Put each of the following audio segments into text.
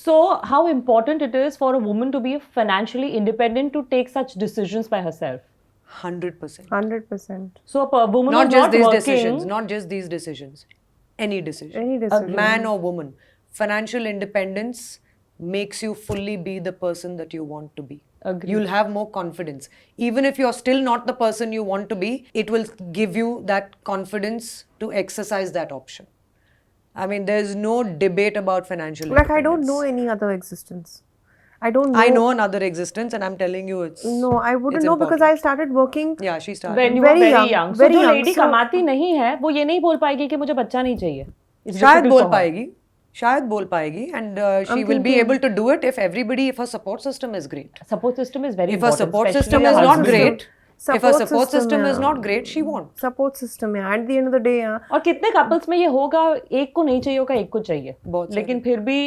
So, how important it is for a woman to be financially independent to take such decisions by herself? 100%. 100%. So, a woman Not who's just not these working, decisions, not just these decisions. Any decision. Any decision. Man or woman. Financial independence makes you fully be the person that you want to be. Agreed. You'll have more confidence. Even if you're still not the person you want to be, it will give you that confidence to exercise that option. I mean, there's no debate about financial Like, I independence. don't know any other existence. I don't know. I know another existence, and I'm telling you it's. No, I wouldn't it's know because important. I started working. Yeah, she started. when you Very were very young, young. So, very जो young. lady So- कमाती नहीं है, वो ये नहीं बोल पाएगी कि मुझे बच्चा नहीं चाहिए. It's शायद difficult बोल for her. पाएगी शायद बोल पाएगी and she will be able to do it if her support system is great. Support system is very If her important. support especially system a is not husband. great, if her Support support system is yeah. not great, she won't. Support system, yeah. At the end of the day, yeah. और कितने couples में ये होगा, एक को नहीं चाहिए होगा, एक को चाहिए. बहुत लेकिन फिर भी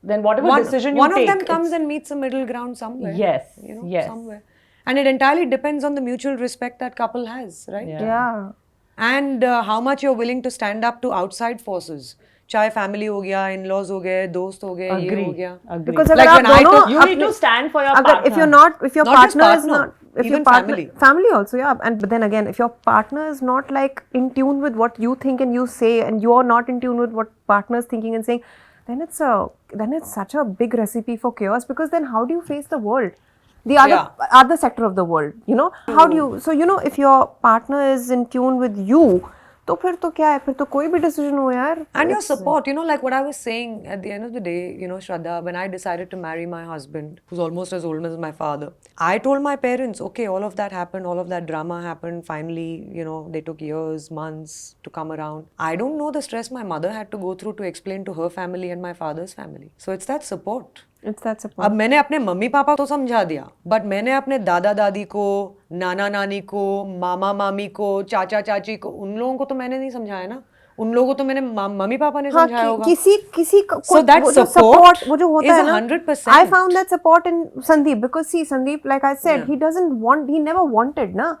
then whatever decision you one take, of them comes it's- and meets a middle ground somewhere. Yes, you know, yes. somewhere. And it entirely depends on the mutual respect that couple has, right? Yeah. And how much you're willing to stand up to outside forces. चाहे family हो गया, in-laws हो गए, दोस्त हो गए, ये हो गया. Agree. Because Like अगर when आप I दोनों took- You need to stand for your अगर partner. if you're not, if your Not just partner is partner, not, if even your partner, family. also, yeah. And but then again, if your partner is not like in tune with what you think and you say, and you are not in tune with what partner is thinking and saying, then it's such a big recipe for chaos. Because then how do you face the world? The other sector of the world, you know, how do you, so you know, if your partner is in tune with you, तो फिर तो क्या है, फिर तो कोई भी decision हो यार. And your support, you know, like what I was saying at the end of the day, you know, Shraddha, when I decided to marry my husband, who's almost as old as my father, I told my parents, okay, all of that happened, all of that drama happened. Finally, you know, they took years, months to come around. I don't know the stress my mother had to go through to explain to her family and my father's family. So it's that support. It's that support. अब मैंने अपने mummy papa को समझा दिया, but मैंने अपने दादा दादी को, नाना नानी को, मामा मामी को, चाचा चाची को, उन लोगों को तो मैंने नहीं समझाया ना. उन लोगों को तो मेरे मम्मी पापा ने समझाया होगा. किसी So that वो जो support वो जो होता is है ना, 100%. I found that support in Sandeep, because see, Sandeep, like I said, he never wanted na,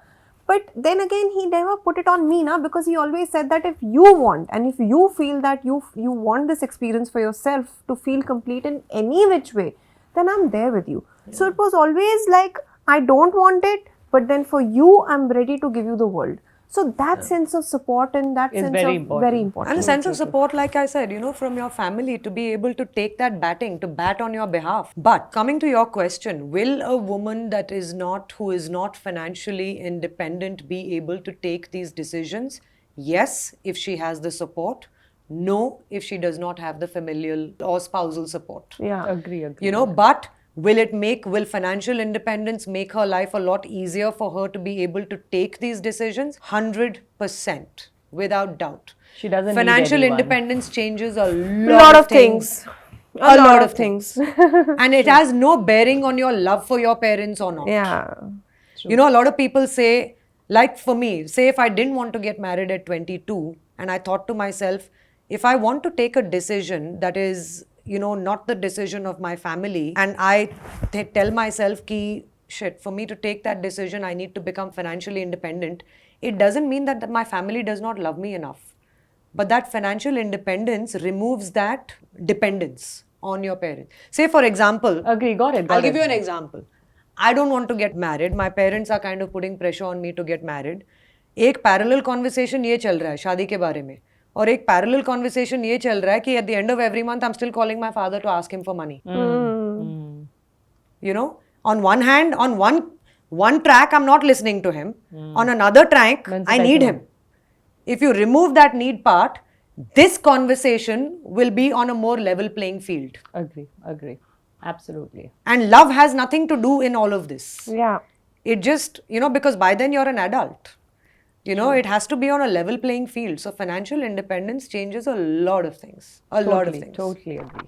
but then again he never put it on me na, because he always said that if you want and if you feel that you want this experience for yourself to feel complete in any which way, then I'm there with you. So it was always like, I don't want it, but then for you I'm ready to give you the world. So that sense of support and that Is sense very of important. very important. And a sense of support, like I said, you know, from your family to be able to take that batting, to bat on your behalf. But coming to your question, will a woman who is not financially independent be able to take these decisions? Yes, if she has the support. No, if she does not have the familial or spousal support. Yeah. Agree. You know, but will financial independence make her life a lot easier for her to be able to take these decisions? 100%, without doubt. She doesn't need Financial anyone. independence changes a lot of things. A lot of things. And it has no bearing on your love for your parents or not. Yeah. You know, a lot of people say, like for me, say if I didn't want to get married at 22 and I thought to myself, if I want to take a decision that is, you know, not the decision of my family, and I tell myself ki, shit, for me to take that decision, I need to become financially independent, it doesn't mean that my family does not love me enough. But that financial independence removes that dependence on your parents. Say, for example, Agree. Got it. I'll give you an example. I don't want to get married. My parents are kind of putting pressure on me to get married. एक parallel conversation ये चल रहा है शादी के बारे में, और एक parallel conversation ये चल रहा है कि at the end of every month I'm still calling my father to ask him for money. You know, on one hand, on one track I'm not listening to him. On another track I need him. If you remove that need part, this conversation will be on a more level playing field. Agree. Absolutely. And love has nothing to do in all of this. Yeah. It just, you know, because by then you're an adult. You know, it has to be on a level playing field. So financial independence changes a lot of things. A lot of things. Totally agree.